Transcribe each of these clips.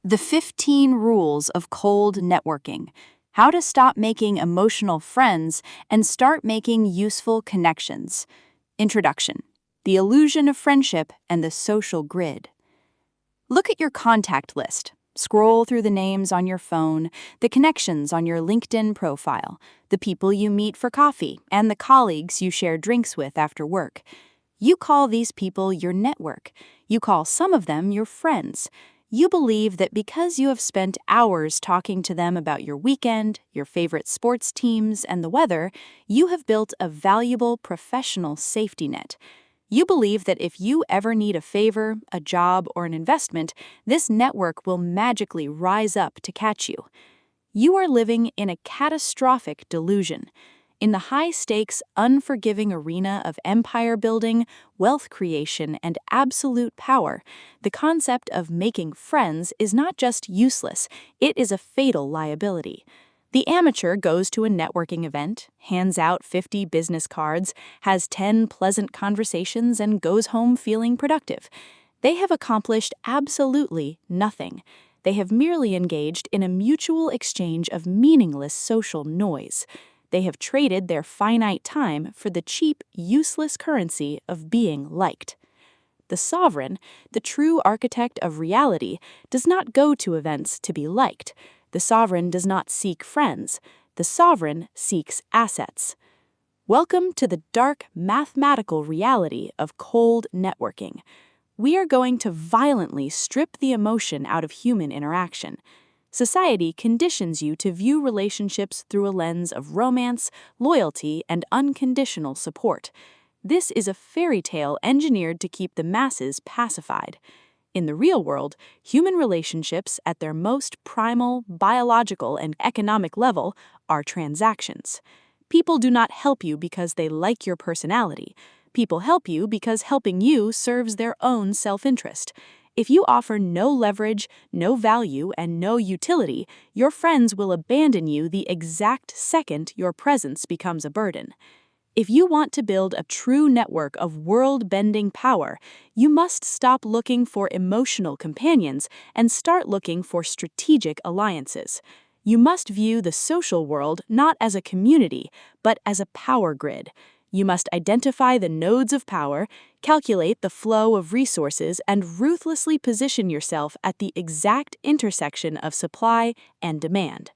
The 15 Rules of Cold Networking. How to stop making emotional friends and start making useful connections. Introduction. The illusion of friendship and the social grid. Look at your contact list. Scroll through the names on your phone, the connections on your LinkedIn profile, the people you meet for coffee, and the colleagues you share drinks with after work. You call these people your network. You call some of them your friends. You believe that because you have spent hours talking to them about your weekend, your favorite sports teams, and the weather, you have built a valuable professional safety net. You believe that if you ever need a favor, a job, or an investment, this network will magically rise up to catch you. You are living in a catastrophic delusion. In the high-stakes, unforgiving arena of empire building, wealth creation, and absolute power, the concept of making friends is not just useless, it is a fatal liability. The amateur goes to a networking event, hands out 50 business cards, has 10 pleasant conversations, and goes home feeling productive. They have accomplished absolutely nothing. They have merely engaged in a mutual exchange of meaningless social noise. They have traded their finite time for the cheap, useless currency of being liked. The sovereign, the true architect of reality, does not go to events to be liked. The sovereign does not seek friends. The sovereign seeks assets. Welcome to the dark mathematical reality of cold networking. We are going to violently strip the emotion out of human interaction. Society conditions you to view relationships through a lens of romance, loyalty, and unconditional support. This is a fairy tale engineered to keep the masses pacified. In the real world, human relationships at their most primal, biological, and economic level are transactions. People do not help you because they like your personality. People help you because helping you serves their own self-interest. If you offer no leverage, no value, and no utility, your friends will abandon you the exact second your presence becomes a burden. If you want to build a true network of world-bending power, you must stop looking for emotional companions and start looking for strategic alliances. You must view the social world not as a community, but as a power grid. You must identify the nodes of power, calculate the flow of resources, and ruthlessly position yourself at the exact intersection of supply and demand.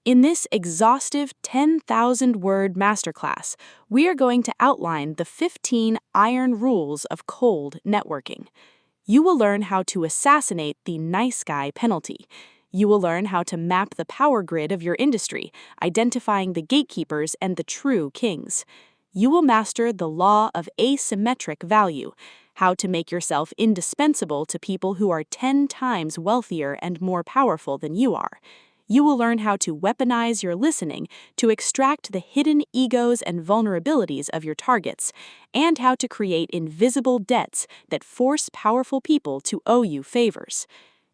In this exhaustive 10,000-word masterclass, we are going to outline the 15 iron rules of cold networking. You will learn how to assassinate the nice guy penalty. You will learn how to map the power grid of your industry, identifying the gatekeepers and the true kings. You will master the law of asymmetric value, how to make yourself indispensable to people who are 10 times wealthier and more powerful than you are. You will learn how to weaponize your listening to extract the hidden egos and vulnerabilities of your targets, and how to create invisible debts that force powerful people to owe you favors.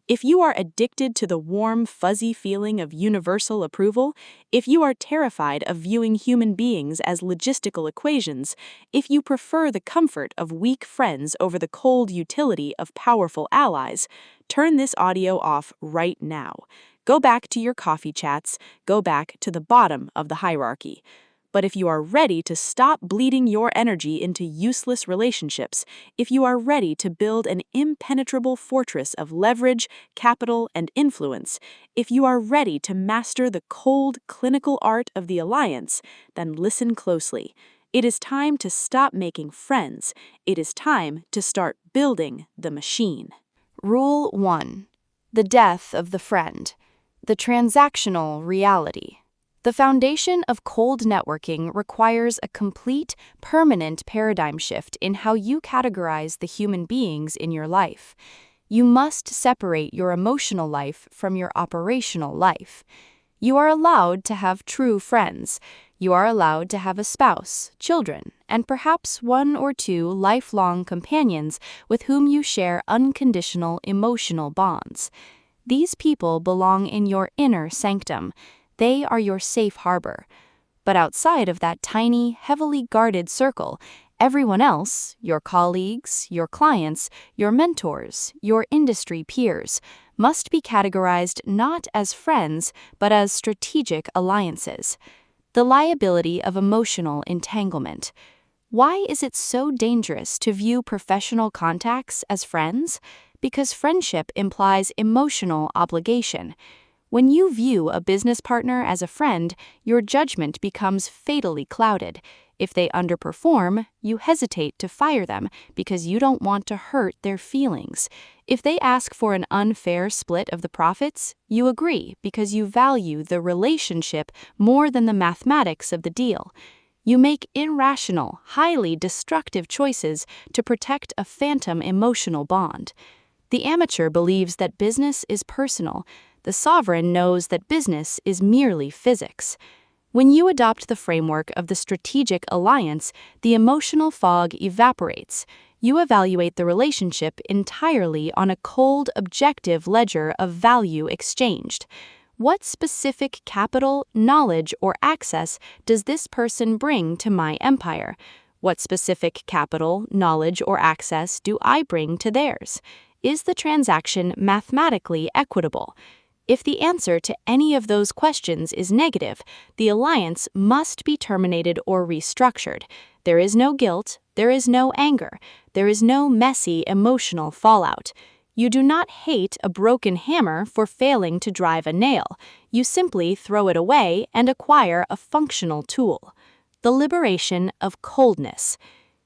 If you are addicted to the warm, fuzzy feeling of universal approval, if you are terrified of viewing human beings as logistical equations, if you prefer the comfort of weak friends over the cold utility of powerful allies, turn this audio off right now. Go back to your coffee chats, go back to the bottom of the hierarchy. But if you are ready to stop bleeding your energy into useless relationships, if you are ready to build an impenetrable fortress of leverage, capital, and influence, if you are ready to master the cold, clinical art of the alliance, then listen closely. It is time to stop making friends. It is time to start building the machine. Rule 1. The death of the friend. The transactional reality. The foundation of cold networking requires a complete, permanent paradigm shift in how you categorize the human beings in your life. You must separate your emotional life from your operational life. You are allowed to have true friends. You are allowed to have a spouse, children, and perhaps 1 or 2 lifelong companions with whom you share unconditional emotional bonds. These people belong in your inner sanctum. They are your safe harbor. But outside of that tiny, heavily guarded circle, everyone else, your colleagues, your clients, your mentors, your industry peers, must be categorized not as friends, but as strategic alliances. The liability of emotional entanglement. Why is it so dangerous to view professional contacts as friends? Because friendship implies emotional obligation. When you view a business partner as a friend, your judgment becomes fatally clouded. If they underperform, you hesitate to fire them because you don't want to hurt their feelings. If they ask for an unfair split of the profits, you agree because you value the relationship more than the mathematics of the deal. You make irrational, highly destructive choices to protect a phantom emotional bond. The amateur believes that business is personal. The sovereign knows that business is merely physics. When you adopt the framework of the strategic alliance, the emotional fog evaporates. You evaluate the relationship entirely on a cold, objective ledger of value exchanged. What specific capital, knowledge, or access does this person bring to my empire? What specific capital, knowledge, or access do I bring to theirs? Is the transaction mathematically equitable? If the answer to any of those questions is negative, the alliance must be terminated or restructured. There is no guilt, there is no anger, there is no messy emotional fallout. You do not hate a broken hammer for failing to drive a nail. You simply throw it away and acquire a functional tool. The liberation of coldness.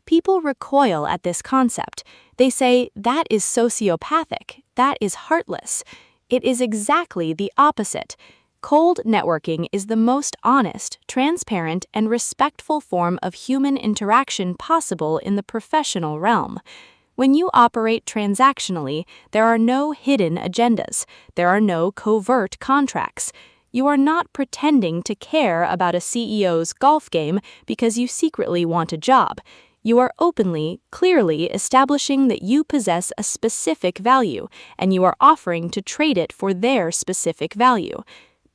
People recoil at this concept. They say, that is sociopathic, that is heartless. It is exactly the opposite. Cold networking is the most honest, transparent, and respectful form of human interaction possible in the professional realm. When you operate transactionally, there are no hidden agendas. There are no covert contracts. You are not pretending to care about a CEO's golf game because you secretly want a job. You are openly, clearly establishing that you possess a specific value, and you are offering to trade it for their specific value.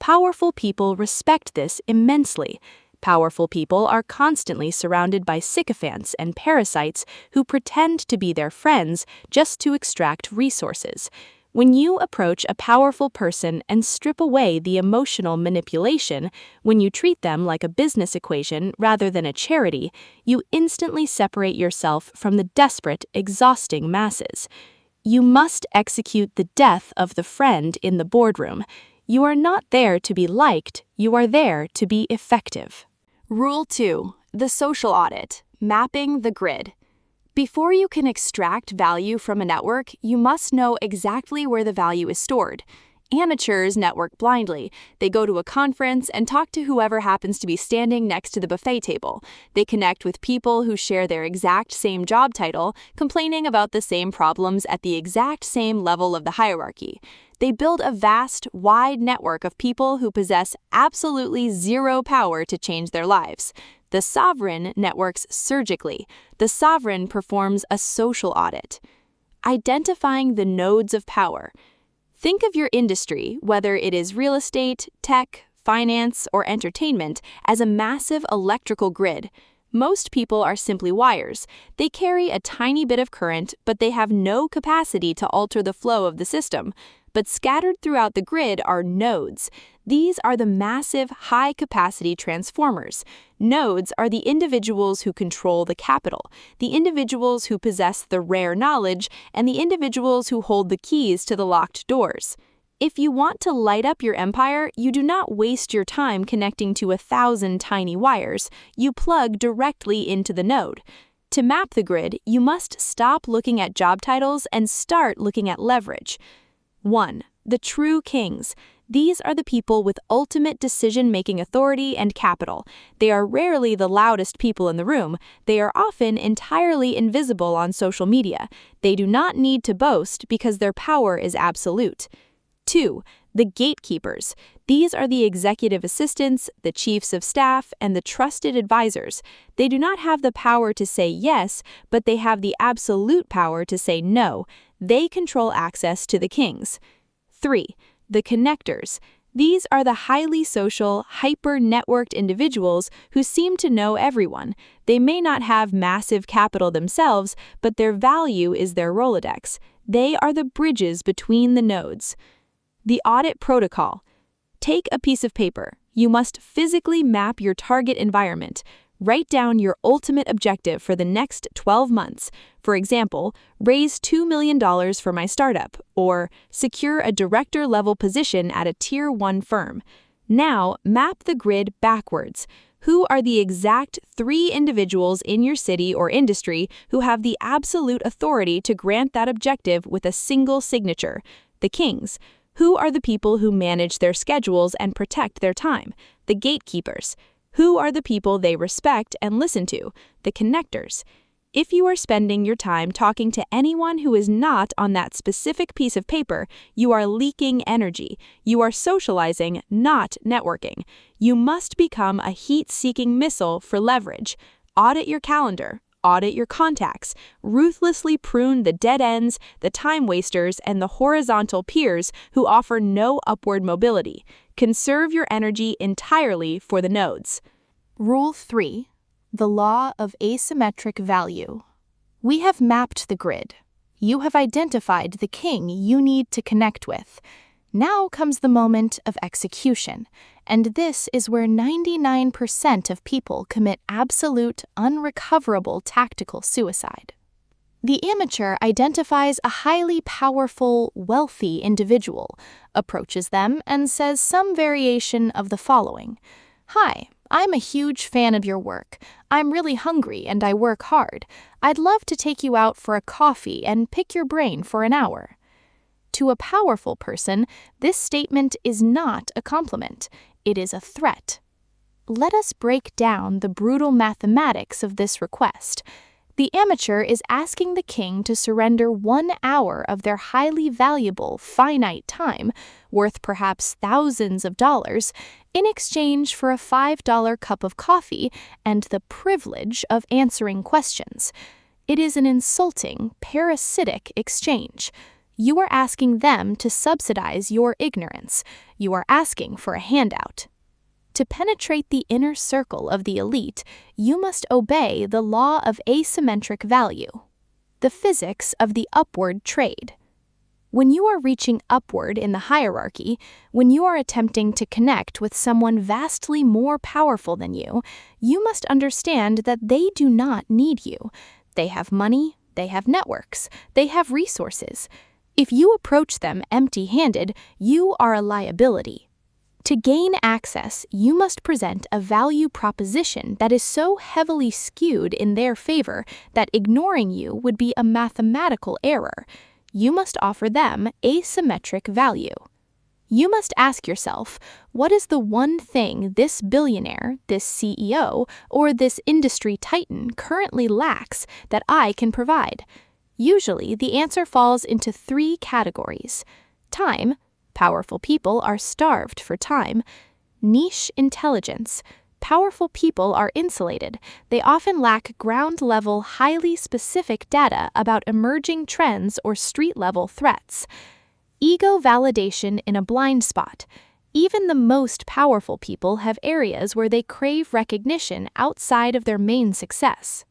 Powerful people respect this immensely. Powerful people are constantly surrounded by sycophants and parasites who pretend to be their friends just to extract resources. When you approach a powerful person and strip away the emotional manipulation, when you treat them like a business equation rather than a charity, you instantly separate yourself from the desperate, exhausting masses. You must execute the death of the friend in the boardroom. You are not there to be liked, you are there to be effective. Rule 2. The social audit. Mapping the grid. Before you can extract value from a network, you must know exactly where the value is stored. Amateurs network blindly. They go to a conference and talk to whoever happens to be standing next to the buffet table. They connect with people who share their exact same job title, complaining about the same problems at the exact same level of the hierarchy. They build a vast, wide network of people who possess absolutely zero power to change their lives. The sovereign networks surgically. The sovereign performs a social audit. Identifying the nodes of power. Think of your industry, whether it is real estate, tech, finance, or entertainment, as a massive electrical grid. Most people are simply wires. They carry a tiny bit of current, but they have no capacity to alter the flow of the system. But scattered throughout the grid are nodes. These are the massive, high-capacity transformers. Nodes are the individuals who control the capital, the individuals who possess the rare knowledge, and the individuals who hold the keys to the locked doors. If you want to light up your empire, you do not waste your time connecting to 1,000 tiny wires. You plug directly into the node. To map the grid, you must stop looking at job titles and start looking at leverage. 1. The true kings. These are the people with ultimate decision-making authority and capital. They are rarely the loudest people in the room. They are often entirely invisible on social media. They do not need to boast because their power is absolute. 2. The gatekeepers. These are the executive assistants, the chiefs of staff, and the trusted advisors. They do not have the power to say yes, but they have the absolute power to say no. They control access to the kings. 3. The connectors. These are the highly social, hyper-networked individuals who seem to know everyone. They may not have massive capital themselves, but their value is their Rolodex. They are the bridges between the nodes. The audit protocol. Take a piece of paper. You must physically map your target environment. Write down your ultimate objective for the next 12 months. For example, raise $2 million for my startup, or secure a director-level position at a Tier 1 firm. Now, map the grid backwards. Who are the exact 3 individuals in your city or industry who have the absolute authority to grant that objective with a single signature? The kings. Who are the people who manage their schedules and protect their time? The gatekeepers. Who are the people they respect and listen to? The connectors. If you are spending your time talking to anyone who is not on that specific piece of paper, you are leaking energy. You are socializing, not networking. You must become a heat-seeking missile for leverage. Audit your calendar. Audit your contacts. Ruthlessly prune the dead ends, the time wasters, and the horizontal peers who offer no upward mobility. Conserve your energy entirely for the nodes. Rule 3. The law of asymmetric value. We have mapped the grid. You have identified the king you need to connect with. Now comes the moment of execution, and this is where 99% of people commit absolute, unrecoverable tactical suicide. The amateur identifies a highly powerful, wealthy individual, approaches them, and says some variation of the following. "Hi, I'm a huge fan of your work. I'm really hungry and I work hard. I'd love to take you out for a coffee and pick your brain for an hour." To a powerful person, this statement is not a compliment. It is a threat. Let us break down the brutal mathematics of this request. The amateur is asking the king to surrender 1 hour of their highly valuable, finite time, worth perhaps thousands of dollars, in exchange for a $5 cup of coffee and the privilege of answering questions. It is an insulting, parasitic exchange. You are asking them to subsidize your ignorance. You are asking for a handout. To penetrate the inner circle of the elite, you must obey the law of asymmetric value, the physics of the upward trade. When you are reaching upward in the hierarchy, when you are attempting to connect with someone vastly more powerful than you, you must understand that they do not need you. They have money, they have networks, they have resources. If you approach them empty-handed, you are a liability. To gain access, you must present a value proposition that is so heavily skewed in their favor that ignoring you would be a mathematical error. You must offer them asymmetric value. You must ask yourself, what is the one thing this billionaire, this CEO, or this industry titan currently lacks that I can provide? Usually, the answer falls into 3 categories. Time. Powerful people are starved for time. Niche intelligence. Powerful people are insulated. They often lack ground-level, highly specific data about emerging trends or street-level threats. Ego validation in a blind spot. Even the most powerful people have areas where they crave recognition outside of their main success.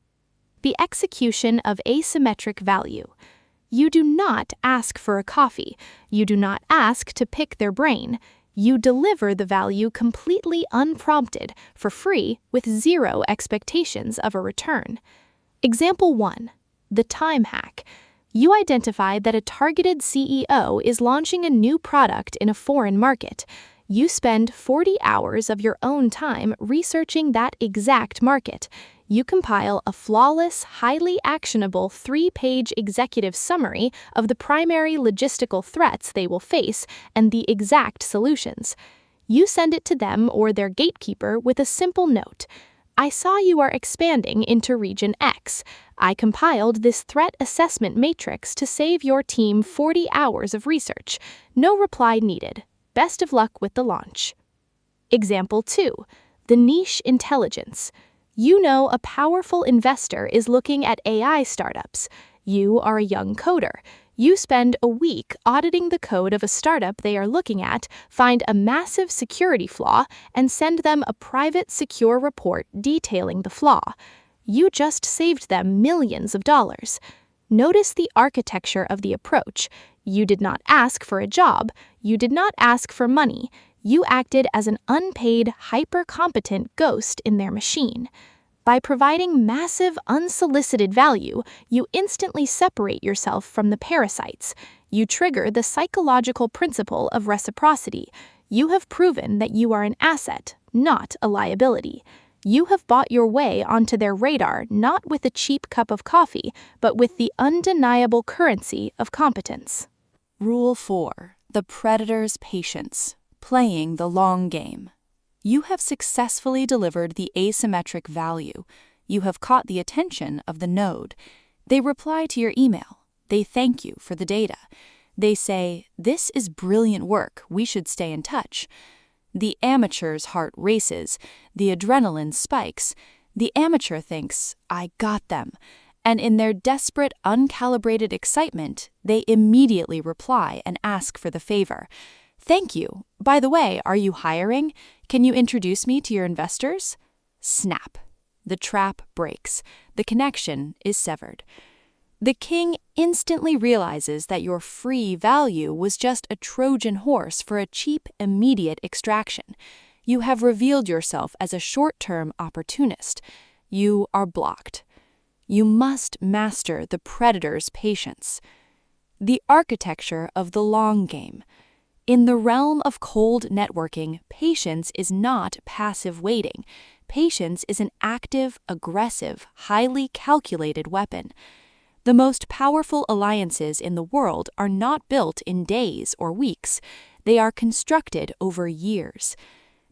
The execution of asymmetric value. You do not ask for a coffee. You do not ask to pick their brain. You deliver the value completely unprompted, for free, with 0 expectations of a return. Example 1. The time hack. You identify that a targeted CEO is launching a new product in a foreign market. You spend 40 hours of your own time researching that exact market. You compile a flawless, highly actionable 3-page executive summary of the primary logistical threats they will face and the exact solutions. You send it to them or their gatekeeper with a simple note. I saw you are expanding into Region X. I compiled this threat assessment matrix to save your team 40 hours of research. No reply needed. Best of luck with the launch. Example 2. The niche intelligence. You know a powerful investor is looking at AI startups. You are a young coder. You spend a week auditing the code of a startup they are looking at, find a massive security flaw, and send them a private, secure report detailing the flaw. You just saved them millions of dollars. Notice the architecture of the approach. You did not ask for a job. You did not ask for money. You acted as an unpaid, hyper-competent ghost in their machine. By providing massive, unsolicited value, you instantly separate yourself from the parasites. You trigger the psychological principle of reciprocity. You have proven that you are an asset, not a liability. You have bought your way onto their radar not with a cheap cup of coffee, but with the undeniable currency of competence. Rule 4. The predator's patience. Playing the long game. You have successfully delivered the asymmetric value. You have caught the attention of the node. They reply to your email. They thank you for the data. They say, "This is brilliant work. We should stay in touch." The amateur's heart races. The adrenaline spikes. The amateur thinks, "I got them." And in their desperate, uncalibrated excitement, they immediately reply and ask for the favor. "Thank you. By the way, are you hiring? Can you introduce me to your investors?" Snap. The trap breaks. The connection is severed. The king instantly realizes that your free value was just a Trojan horse for a cheap, immediate extraction. You have revealed yourself as a short-term opportunist. You are blocked. You must master the predator's patience. The architecture of the long game. In the realm of cold networking, patience is not passive waiting. Patience is an active, aggressive, highly calculated weapon. The most powerful alliances in the world are not built in days or weeks. They are constructed over years.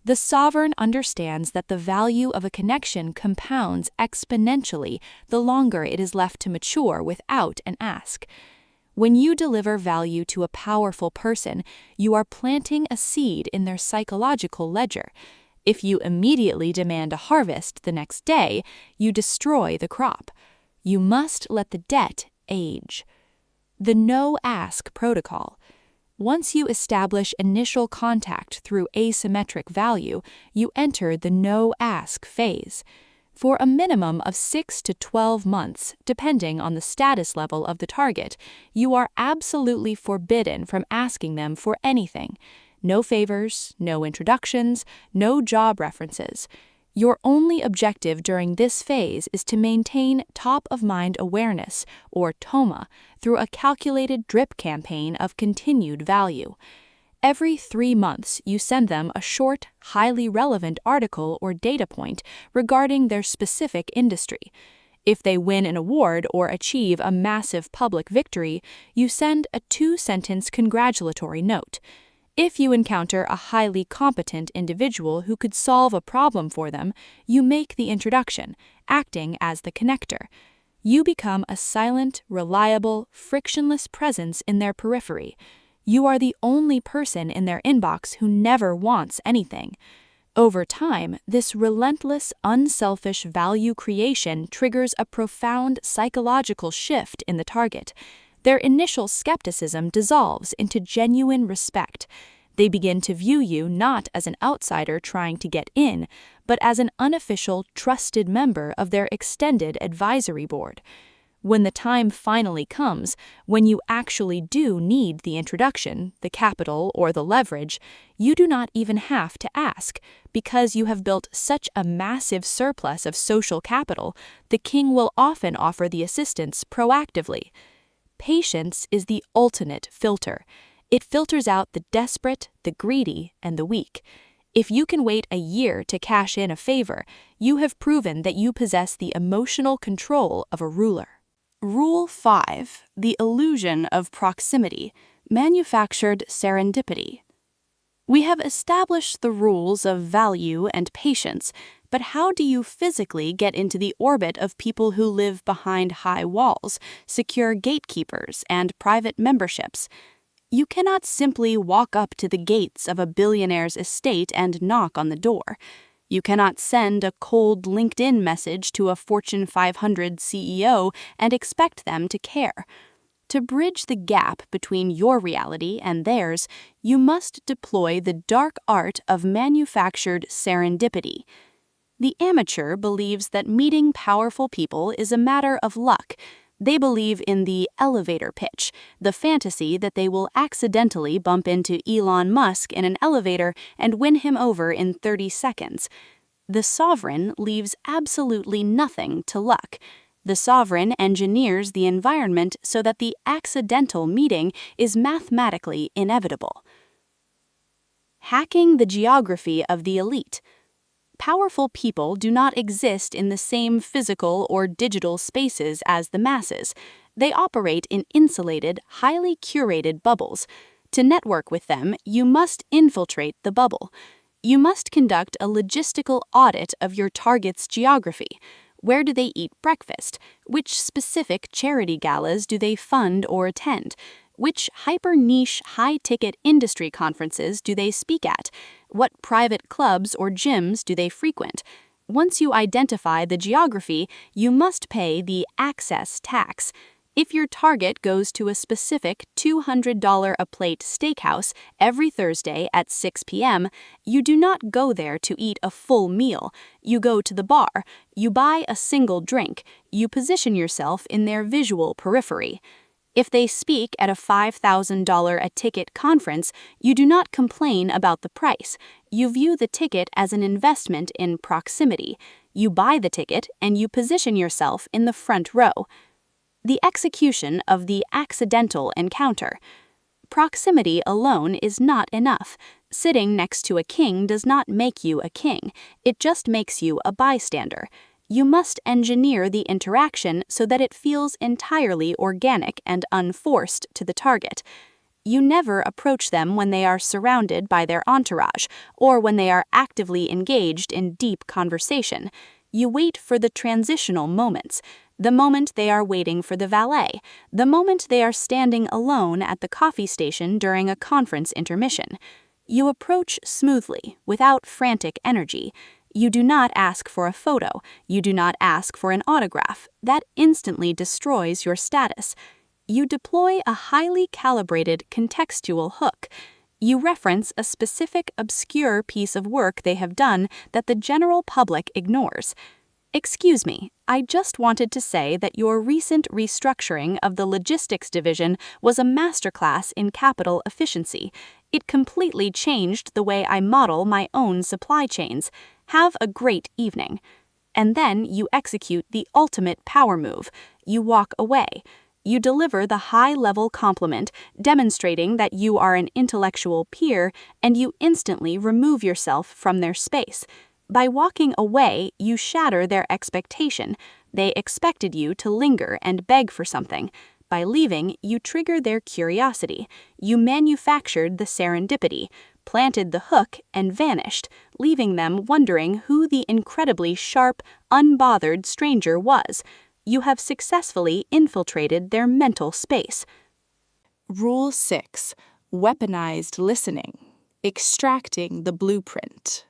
The sovereign understands that the value of a connection compounds exponentially the longer it is left to mature without an ask. When you deliver value to a powerful person, you are planting a seed in their psychological ledger. If you immediately demand a harvest the next day, you destroy the crop. You must let the debt age. The no-ask protocol. Once you establish initial contact through asymmetric value, you enter the no-ask phase. For a minimum of 6 to 12 months, depending on the status level of the target, you are absolutely forbidden from asking them for anything. No favors, no introductions, no job references. Your only objective during this phase is to maintain top-of-mind awareness, or TOMA, through a calculated drip campaign of continued value. Every 3 months, you send them a short, highly relevant article or data point regarding their specific industry. If they win an award or achieve a massive public victory, you send a 2-sentence congratulatory note. If you encounter a highly competent individual who could solve a problem for them, you make the introduction, acting as the connector. You become a silent, reliable, frictionless presence in their periphery. You are the only person in their inbox who never wants anything. Over time, this relentless, unselfish value creation triggers a profound psychological shift in the target. Their initial skepticism dissolves into genuine respect. They begin to view you not as an outsider trying to get in, but as an unofficial, trusted member of their extended advisory board. When the time finally comes, when you actually do need the introduction, the capital, or the leverage, you do not even have to ask. Because you have built such a massive surplus of social capital, the king will often offer the assistance proactively. Patience is the ultimate filter. It filters out the desperate, the greedy, and the weak. If you can wait a year to cash in a favor, you have proven that you possess the emotional control of a ruler. Rule 5. The illusion of proximity, manufactured serendipity. We have established the rules of value and patience, but how do you physically get into the orbit of people who live behind high walls, secure gatekeepers, and private memberships? You cannot simply walk up to the gates of a billionaire's estate and knock on the door. You cannot send a cold LinkedIn message to a Fortune 500 CEO and expect them to care. To bridge the gap between your reality and theirs, you must deploy the dark art of manufactured serendipity. The amateur believes that meeting powerful people is a matter of luck, They believe in the elevator pitch, the fantasy that they will accidentally bump into Elon Musk in an elevator and win him over in 30 seconds. The sovereign leaves absolutely nothing to luck. The sovereign engineers the environment so that the accidental meeting is mathematically inevitable. Hacking the geography of the elite. Powerful people do not exist in the same physical or digital spaces as the masses. They operate in insulated, highly curated bubbles. To network with them, you must infiltrate the bubble. You must conduct a logistical audit of your target's geography. Where do they eat breakfast? Which specific charity galas do they fund or attend? Which hyper-niche, high-ticket industry conferences do they speak at? What private clubs or gyms do they frequent? Once you identify the geography, you must pay the access tax. If your target goes to a specific $200 a plate steakhouse every Thursday at 6 p.m., you do not go there to eat a full meal. You go to the bar, you buy a single drink, you position yourself in their visual periphery. If they speak at a $5,000 a ticket conference, you do not complain about the price. You view the ticket as an investment in proximity. You buy the ticket and you position yourself in the front row. The execution of the accidental encounter. Proximity alone is not enough. Sitting next to a king does not make you a king. It just makes you a bystander. You must engineer the interaction so that it feels entirely organic and unforced to the target. You never approach them when they are surrounded by their entourage or when they are actively engaged in deep conversation. You wait for the transitional moments, the moment they are waiting for the valet, the moment they are standing alone at the coffee station during a conference intermission. You approach smoothly, without frantic energy. You do not ask for a photo. You do not ask for an autograph. That instantly destroys your status. You deploy a highly calibrated contextual hook. You reference a specific obscure piece of work they have done that the general public ignores. Excuse me, I just wanted to say that your recent restructuring of the logistics division was a masterclass in capital efficiency. It completely changed the way I model my own supply chains. Have a great evening. And then you execute the ultimate power move. You walk away. You deliver the high-level compliment, demonstrating that you are an intellectual peer, and you instantly remove yourself from their space. By walking away, you shatter their expectation. They expected you to linger and beg for something. By leaving, you trigger their curiosity. You manufactured the serendipity, planted the hook, and vanished, leaving them wondering who the incredibly sharp, unbothered stranger was. You have successfully infiltrated their mental space. Rule 6. Weaponized listening. Extracting the blueprint.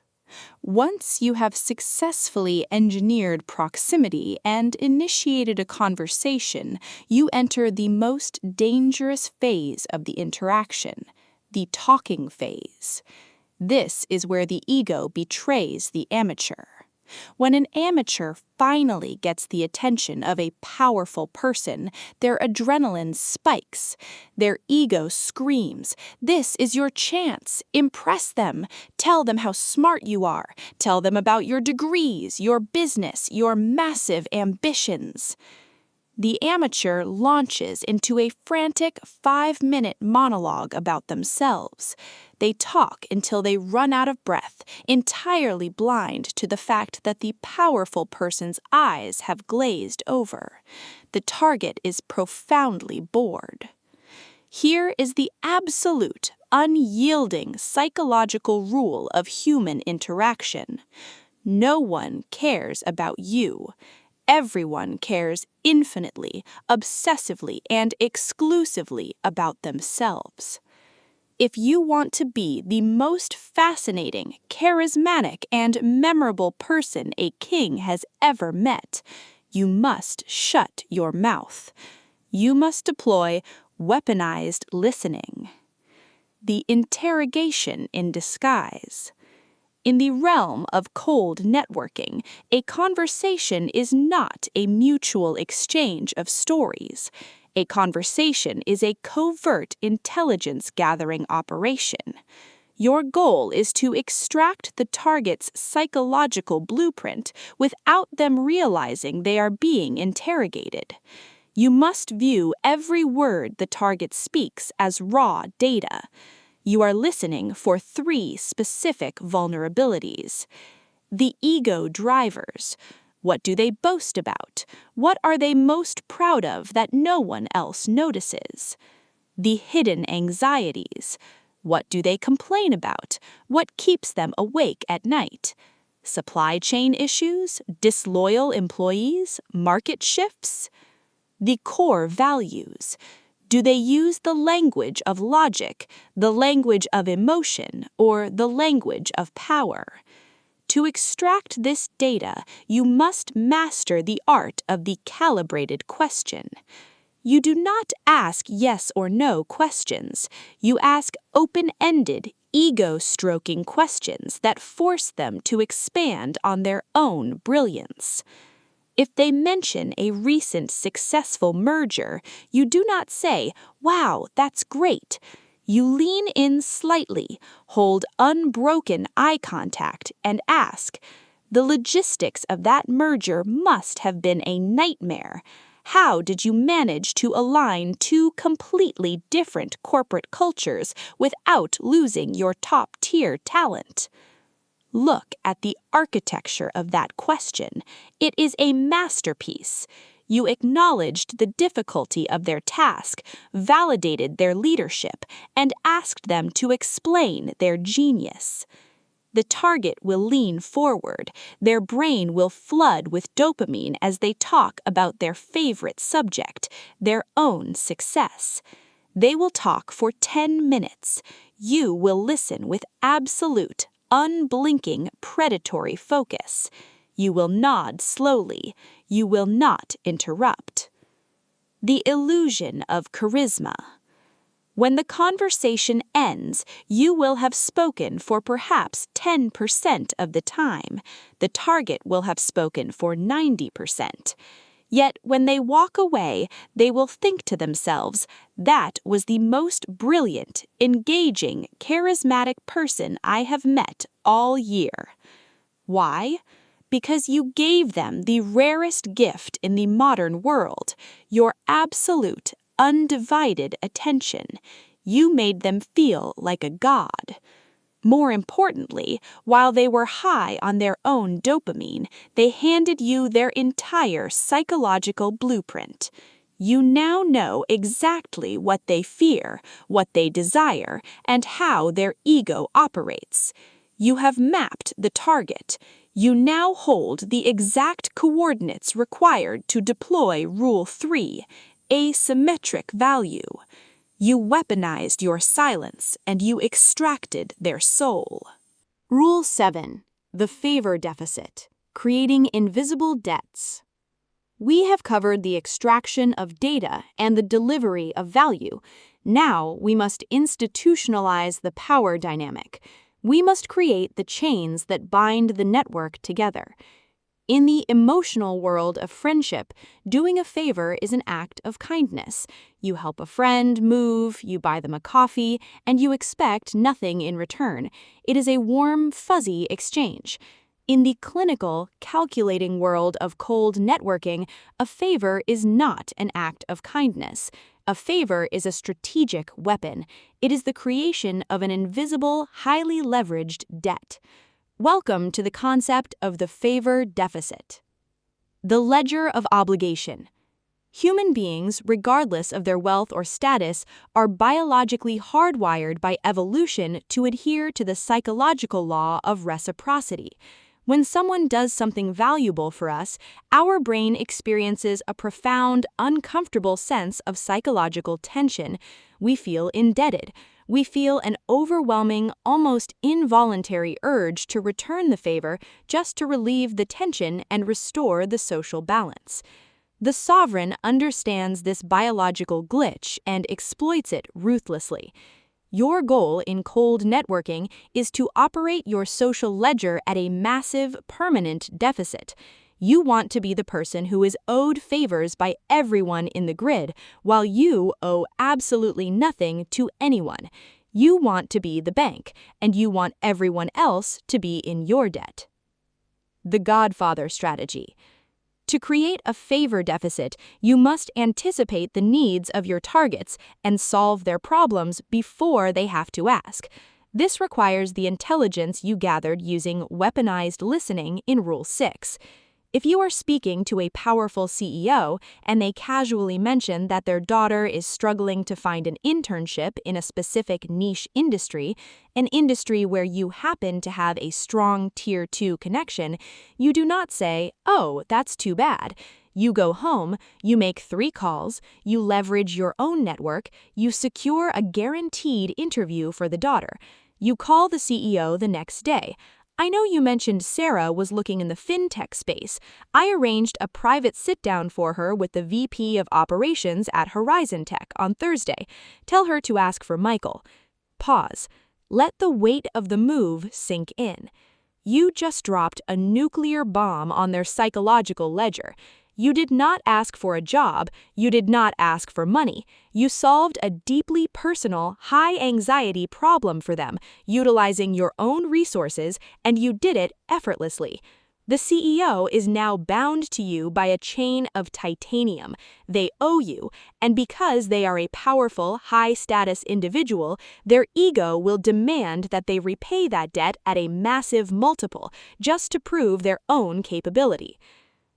Once you have successfully engineered proximity and initiated a conversation, you enter the most dangerous phase of the interaction, the talking phase. This is where the ego betrays the amateur. When an amateur finally gets the attention of a powerful person, their adrenaline spikes. Their ego screams, "This is your chance. Impress them. Tell them how smart you are. Tell them about your degrees, your business, your massive ambitions." The amateur launches into a frantic 5-minute monologue about themselves. They talk until they run out of breath, entirely blind to the fact that the powerful person's eyes have glazed over. The target is profoundly bored. Here is the absolute, unyielding psychological rule of human interaction. No one cares about you. Everyone cares infinitely, obsessively, and exclusively about themselves. If you want to be the most fascinating, charismatic, and memorable person a king has ever met, you must shut your mouth. You must deploy weaponized listening. The interrogation in disguise. In the realm of cold networking, a conversation is not a mutual exchange of stories. A conversation is a covert intelligence-gathering operation. Your goal is to extract the target's psychological blueprint without them realizing they are being interrogated. You must view every word the target speaks as raw data. You are listening for 3 specific vulnerabilities. The ego drivers. What do they boast about? What are they most proud of that no one else notices? The hidden anxieties. What do they complain about? What keeps them awake at night? Supply chain issues? Disloyal employees? Market shifts? The core values. Do they use the language of logic, the language of emotion, or the language of power? To extract this data, you must master the art of the calibrated question. You do not ask yes or no questions. You ask open-ended, ego-stroking questions that force them to expand on their own brilliance. If they mention a recent successful merger, you do not say, "Wow, that's great." You lean in slightly, hold unbroken eye contact, and ask, "The logistics of that merger must have been a nightmare. How did you manage to align 2 completely different corporate cultures without losing your top-tier talent?" Look at the architecture of that question. It is a masterpiece. You acknowledged the difficulty of their task, validated their leadership, and asked them to explain their genius. The target will lean forward. Their brain will flood with dopamine as they talk about their favorite subject, their own success. They will talk for 10 minutes. You will listen with absolute, unblinking predatory focus. You will nod slowly. You will not interrupt. The illusion of charisma. When the conversation ends, you will have spoken for perhaps 10% of the time. The target will have spoken for 90%. Yet when they walk away, they will think to themselves, "That was the most brilliant, engaging, charismatic person I have met all year." Why? Because you gave them the rarest gift in the modern world, your absolute, undivided attention. You made them feel like a god. More importantly, while they were high on their own dopamine, they handed you their entire psychological blueprint. You now know exactly what they fear, what they desire, and how their ego operates. You have mapped the target. You now hold the exact coordinates required to deploy Rule 3, asymmetric value. You weaponized your silence and you extracted their soul. Rule 7. The favor deficit. Creating invisible debts. We have covered the extraction of data and the delivery of value. Now we must institutionalize the power dynamic. We must create the chains that bind the network together. In the emotional world of friendship, doing a favor is an act of kindness. You help a friend move, you buy them a coffee, and you expect nothing in return. It is a warm, fuzzy exchange. In the clinical, calculating world of cold networking, a favor is not an act of kindness. A favor is a strategic weapon. It is the creation of an invisible, highly leveraged debt. Welcome to the concept of the favor deficit. The ledger of obligation. Human beings, regardless of their wealth or status, are biologically hardwired by evolution to adhere to the psychological law of reciprocity. When someone does something valuable for us, our brain experiences a profound, uncomfortable sense of psychological tension. We feel indebted. We feel an overwhelming, almost involuntary urge to return the favor just to relieve the tension and restore the social balance. The sovereign understands this biological glitch and exploits it ruthlessly. Your goal in cold networking is to operate your social ledger at a massive, permanent deficit. You want to be the person who is owed favors by everyone in the grid, while you owe absolutely nothing to anyone. You want to be the bank, and you want everyone else to be in your debt. The Godfather strategy. To create a favor deficit, you must anticipate the needs of your targets and solve their problems before they have to ask. This requires the intelligence you gathered using weaponized listening in Rule 6. If you are speaking to a powerful CEO and they casually mention that their daughter is struggling to find an internship in a specific niche industry, an industry where you happen to have a strong Tier 2 connection, you do not say, "Oh, that's too bad." You go home, you make 3 calls, you leverage your own network, you secure a guaranteed interview for the daughter. You call the CEO the next day. "I know you mentioned Sarah was looking in the fintech space. I arranged a private sit-down for her with the VP of Operations at Horizon Tech on Thursday. Tell her to ask for Michael." Pause. Let the weight of the move sink in. You just dropped a nuclear bomb on their psychological ledger. You did not ask for a job, you did not ask for money. You solved a deeply personal, high-anxiety problem for them, utilizing your own resources, and you did it effortlessly. The CEO is now bound to you by a chain of titanium. They owe you, and because they are a powerful, high-status individual, their ego will demand that they repay that debt at a massive multiple, just to prove their own capability.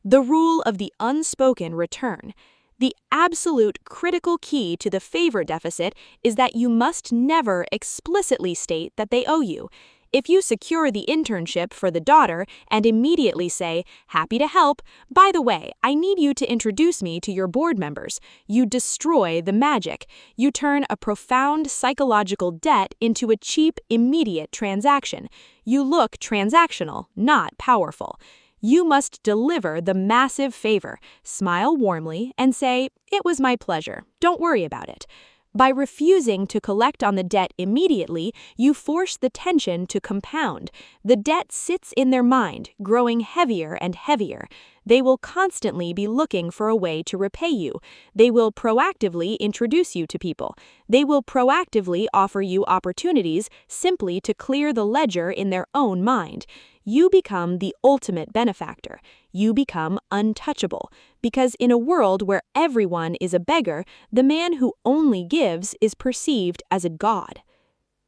The rule of the unspoken return. The absolute critical key to the favor deficit is that you must never explicitly state that they owe you. If you secure the internship for the daughter and immediately say, "Happy to help. By the way, I need you to introduce me to your board members," you destroy the magic. You turn a profound psychological debt into a cheap, immediate transaction. You look transactional, not powerful. You must deliver the massive favor, smile warmly, and say, "It was my pleasure. Don't worry about it." By refusing to collect on the debt immediately, you force the tension to compound. The debt sits in their mind, growing heavier and heavier. They will constantly be looking for a way to repay you. They will proactively introduce you to people. They will proactively offer you opportunities simply to clear the ledger in their own mind. You become the ultimate benefactor. You become untouchable. Because in a world where everyone is a beggar, the man who only gives is perceived as a god.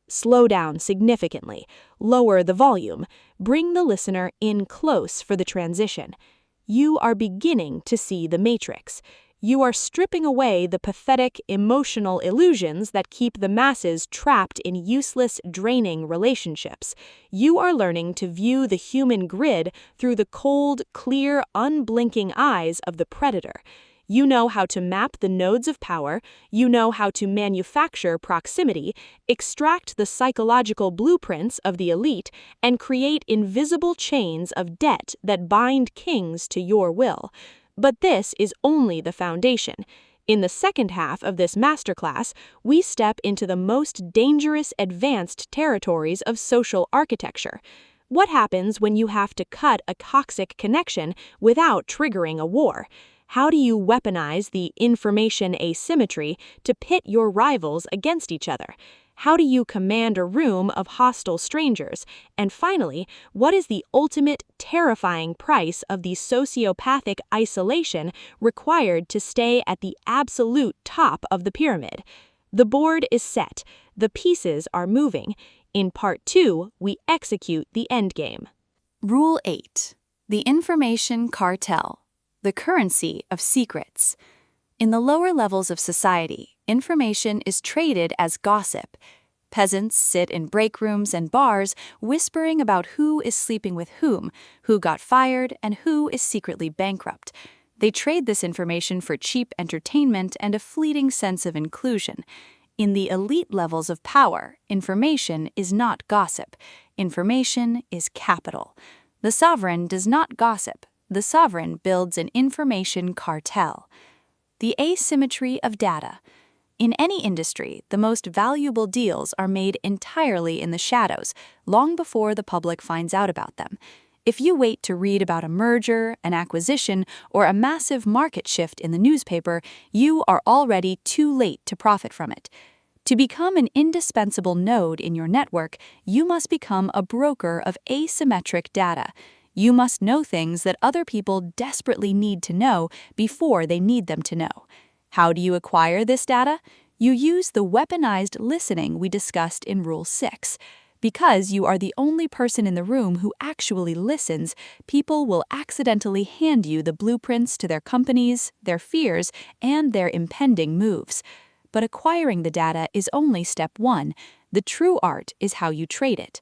Slow down significantly. Lower the volume. Bring the listener in close for the transition. You are beginning to see the matrix. You are stripping away the pathetic, emotional illusions that keep the masses trapped in useless, draining relationships. You are learning to view the human grid through the cold, clear, unblinking eyes of the predator. You know how to map the nodes of power, you know how to manufacture proximity, extract the psychological blueprints of the elite, and create invisible chains of debt that bind kings to your will. But this is only the foundation. In the second half of this masterclass, we step into the most dangerous advanced territories of social architecture. What happens when you have to cut a toxic connection without triggering a war? How do you weaponize the information asymmetry to pit your rivals against each other? How do you command a room of hostile strangers? And finally, what is the ultimate terrifying price of the sociopathic isolation required to stay at the absolute top of the pyramid? The board is set. The pieces are moving. In Part 2, we execute the endgame. Rule 8. The information cartel. The currency of secrets. In the lower levels of society, information is traded as gossip. Peasants sit in break rooms and bars whispering about who is sleeping with whom, who got fired, and who is secretly bankrupt. They trade this information for cheap entertainment and a fleeting sense of inclusion. In the elite levels of power, information is not gossip. Information is capital. The sovereign does not gossip. The sovereign builds an information cartel. The asymmetry of data. In any industry, the most valuable deals are made entirely in the shadows, long before the public finds out about them. If you wait to read about a merger, an acquisition, or a massive market shift in the newspaper, you are already too late to profit from it. To become an indispensable node in your network, you must become a broker of asymmetric data. You must know things that other people desperately need to know before they need them to know. How do you acquire this data? You use the weaponized listening we discussed in Rule 6. Because you are the only person in the room who actually listens, people will accidentally hand you the blueprints to their companies, their fears, and their impending moves. But acquiring the data is only step one. The true art is how you trade it.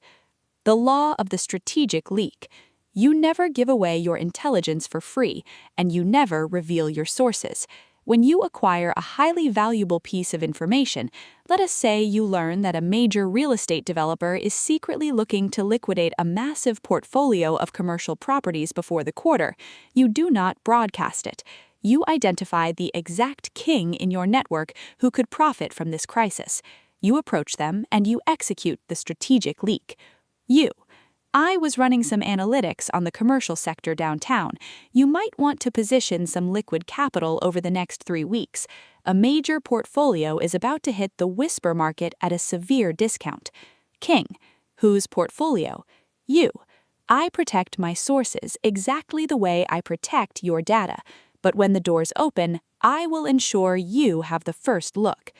The law of the strategic leak. You never give away your intelligence for free, and you never reveal your sources. When you acquire a highly valuable piece of information, let us say you learn that a major real estate developer is secretly looking to liquidate a massive portfolio of commercial properties before the quarter, you do not broadcast it. You identify the exact king in your network who could profit from this crisis. You approach them and you execute the strategic leak. I was running some analytics on the commercial sector downtown. You might want to position some liquid capital over the next 3 weeks. A major portfolio is about to hit the whisper market at a severe discount. King. Whose portfolio? You. I protect my sources exactly the way I protect your data. But when the doors open, I will ensure you have the first look.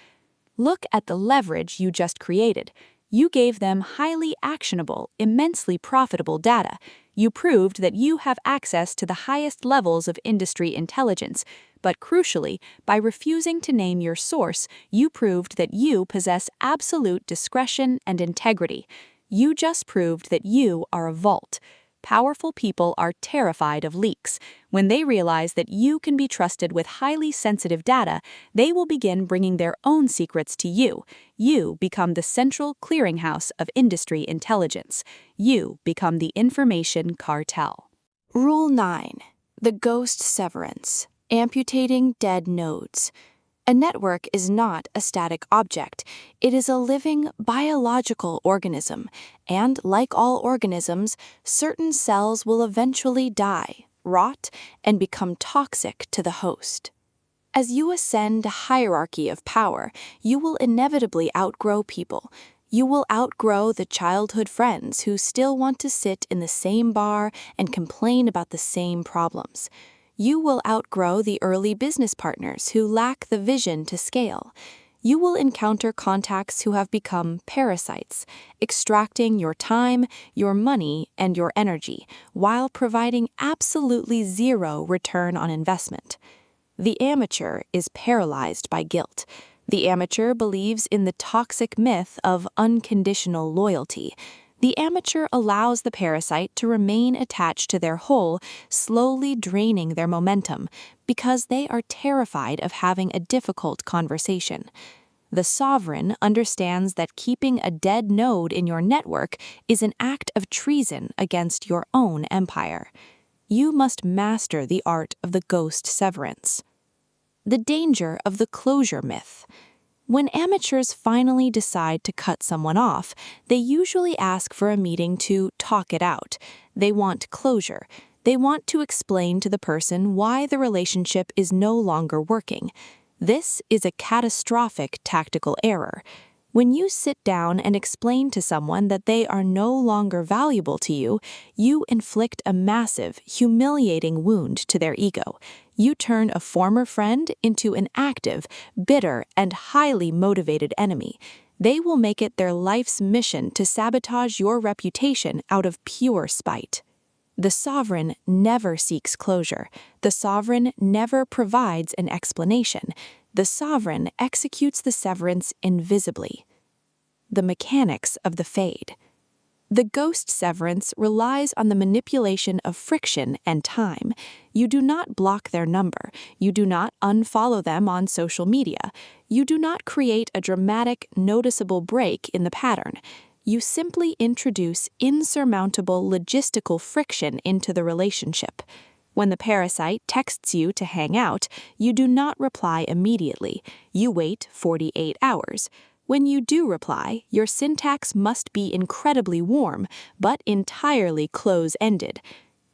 Look at the leverage you just created. You gave them highly actionable, immensely profitable data. You proved that you have access to the highest levels of industry intelligence. But crucially, by refusing to name your source, you proved that you possess absolute discretion and integrity. You just proved that you are a vault. Powerful people are terrified of leaks. When they realize that you can be trusted with highly sensitive data, they will begin bringing their own secrets to you. You become the central clearinghouse of industry intelligence. You become the information cartel. Rule 9. The ghost severance. Amputating dead nodes. A network is not a static object. It is a living, biological organism, and like all organisms, certain cells will eventually die, rot, and become toxic to the host. As you ascend a hierarchy of power, you will inevitably outgrow people. You will outgrow the childhood friends who still want to sit in the same bar and complain about the same problems. You will outgrow the early business partners who lack the vision to scale. You will encounter contacts who have become parasites, extracting your time, your money, and your energy, while providing absolutely zero return on investment. The amateur is paralyzed by guilt. The amateur believes in the toxic myth of unconditional loyalty. The amateur allows the parasite to remain attached to their hole, slowly draining their momentum, because they are terrified of having a difficult conversation. The sovereign understands that keeping a dead node in your network is an act of treason against your own empire. You must master the art of the ghost severance. The danger of the closure myth. When amateurs finally decide to cut someone off, they usually ask for a meeting to talk it out. They want closure. They want to explain to the person why the relationship is no longer working. This is a catastrophic tactical error. When you sit down and explain to someone that they are no longer valuable to you, you inflict a massive, humiliating wound to their ego. You turn a former friend into an active, bitter, and highly motivated enemy. They will make it their life's mission to sabotage your reputation out of pure spite. The sovereign never seeks closure. The sovereign never provides an explanation. The sovereign executes the severance invisibly. The mechanics of the fade. The ghost severance relies on the manipulation of friction and time. You do not block their number. You do not unfollow them on social media. You do not create a dramatic, noticeable break in the pattern. You simply introduce insurmountable logistical friction into the relationship. When the parasite texts you to hang out, you do not reply immediately. You wait 48 hours. When you do reply, your syntax must be incredibly warm, but entirely close-ended.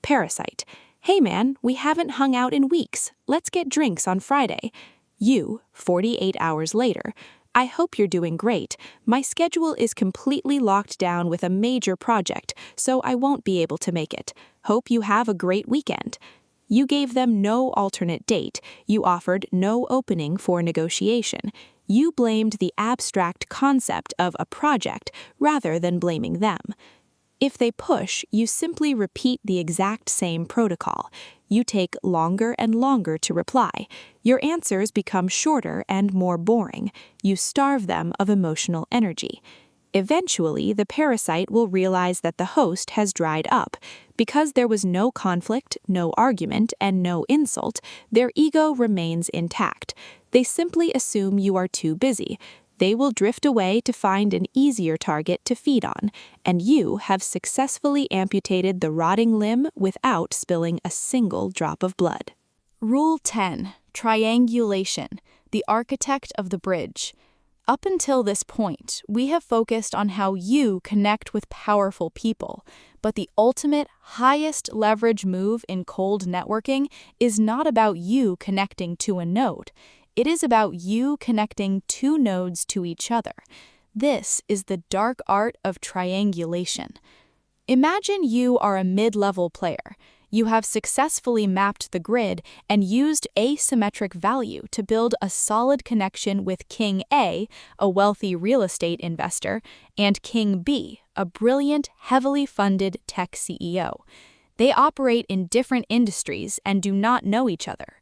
Parasite: "Hey man, we haven't hung out in weeks. Let's get drinks on Friday." You, 48 hours later: "I hope you're doing great. My schedule is completely locked down with a major project, so I won't be able to make it. Hope you have a great weekend." You gave them no alternate date. You offered no opening for negotiation. You blamed the abstract concept of a project rather than blaming them. If they push, you simply repeat the exact same protocol. You take longer and longer to reply. Your answers become shorter and more boring. You starve them of emotional energy. Eventually, the parasite will realize that the host has dried up. Because there was no conflict, no argument, and no insult, their ego remains intact. They simply assume you are too busy. They will drift away to find an easier target to feed on, and you have successfully amputated the rotting limb without spilling a single drop of blood. Rule 10. Triangulation, the architect of the bridge. Up until this point, we have focused on how you connect with powerful people, but the ultimate, highest leverage move in cold networking is not about you connecting to a node. It is about you connecting two nodes to each other. This is the dark art of triangulation. Imagine you are a mid-level player. You have successfully mapped the grid and used asymmetric value to build a solid connection with King A, a wealthy real estate investor, and King B, a brilliant, heavily funded tech CEO. They operate in different industries and do not know each other.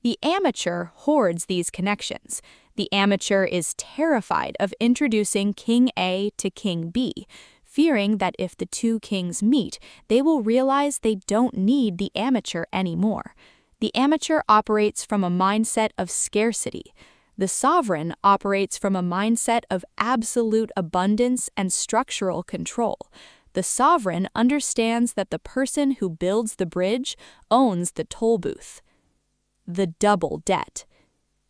The amateur hoards these connections. The amateur is terrified of introducing King A to King B, fearing that if the two kings meet, they will realize they don't need the amateur anymore. The amateur operates from a mindset of scarcity. The sovereign operates from a mindset of absolute abundance and structural control. The sovereign understands that the person who builds the bridge owns the toll booth. The double debt.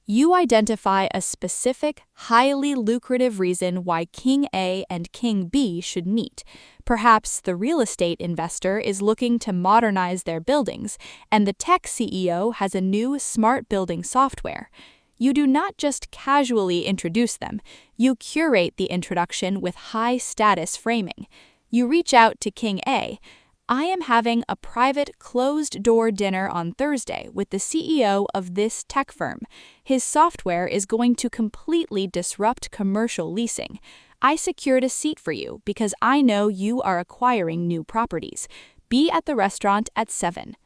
You identify a specific, highly lucrative reason why King A and King B should meet. Perhaps the real estate investor is looking to modernize their buildings, and the tech CEO has a new smart building software. You do not just casually introduce them, you curate the introduction with high-status framing. You reach out to King A. "I am having a private closed-door dinner on Thursday with the CEO of this tech firm. His software is going to completely disrupt commercial leasing. I secured a seat for you because I know you are acquiring new properties. Be at the restaurant at 7.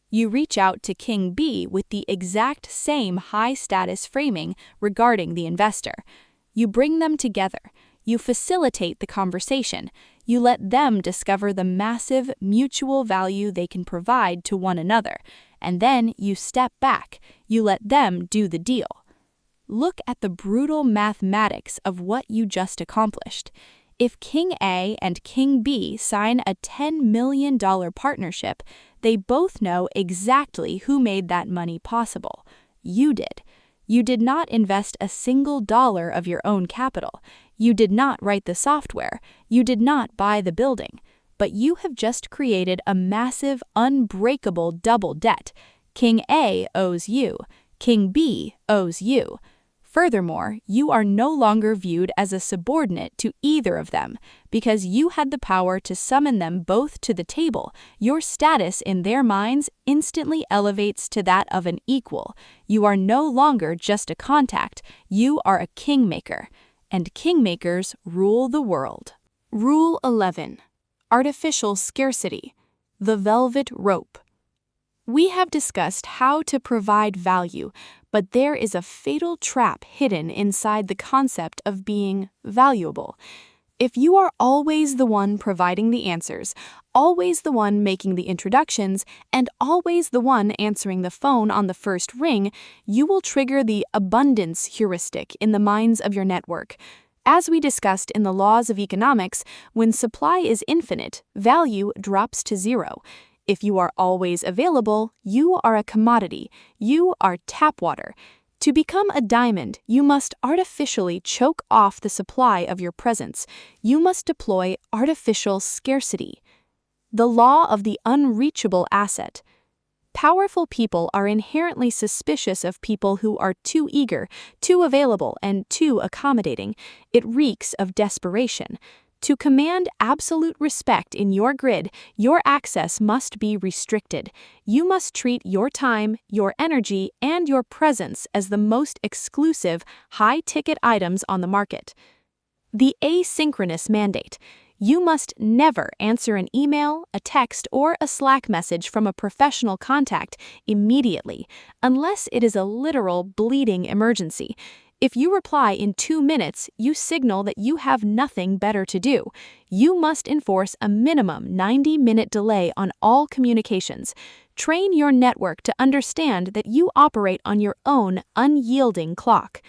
You reach out to King B with the exact same high-status framing regarding the investor. You bring them together. You facilitate the conversation. You let them discover the massive mutual value they can provide to one another, and then you step back. You let them do the deal. Look at the brutal mathematics of what you just accomplished. If King A and King B sign a $10 million partnership, they both know exactly who made that money possible. You did. You did not invest a single dollar of your own capital. You did not write the software. You did not buy the building. But you have just created a massive, unbreakable double debt. King A owes you. King B owes you. Furthermore, you are no longer viewed as a subordinate to either of them. Because you had the power to summon them both to the table, your status in their minds instantly elevates to that of an equal. You are no longer just a contact, you are a kingmaker. And kingmakers rule the world. Rule 11. Artificial scarcity. The velvet rope. We have discussed how to provide value, but there is a fatal trap hidden inside the concept of being valuable. If you are always the one providing the answers, always the one making the introductions, and always the one answering the phone on the first ring, you will trigger the abundance heuristic in the minds of your network. As we discussed in the laws of economics, when supply is infinite, value drops to zero. If you are always available, you are a commodity. You are tap water. To become a diamond, you must artificially choke off the supply of your presence. You must deploy artificial scarcity. The law of the unreachable asset. Powerful people are inherently suspicious of people who are too eager, too available, and too accommodating. It reeks of desperation. To command absolute respect in your grid, your access must be restricted. You must treat your time, your energy, and your presence as the most exclusive, high-ticket items on the market. The asynchronous mandate. You must never answer an email, a text, or a Slack message from a professional contact immediately, unless it is a literal bleeding emergency. If you reply in 2 minutes, you signal that you have nothing better to do. You must enforce a minimum 90-minute delay on all communications. Train your network to understand that you operate on your own unyielding clock.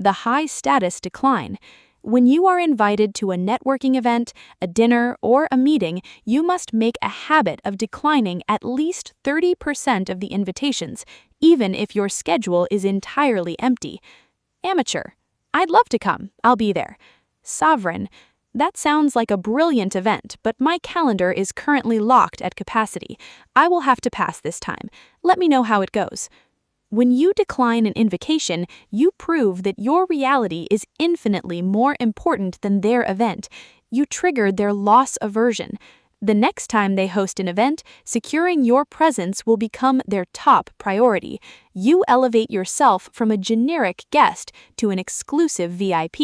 The high-status decline. When you are invited to a networking event, a dinner, or a meeting, you must make a habit of declining at least 30% of the invitations, even if your schedule is entirely empty. Amateur. I'd love to come. I'll be there. Sovereign. That sounds like a brilliant event, but my calendar is currently locked at capacity. I will have to pass this time. Let me know how it goes. When you decline an invocation, you prove that your reality is infinitely more important than their event. You triggered their loss aversion. The next time they host an event, securing your presence will become their top priority. You elevate yourself from a generic guest to an exclusive VIP,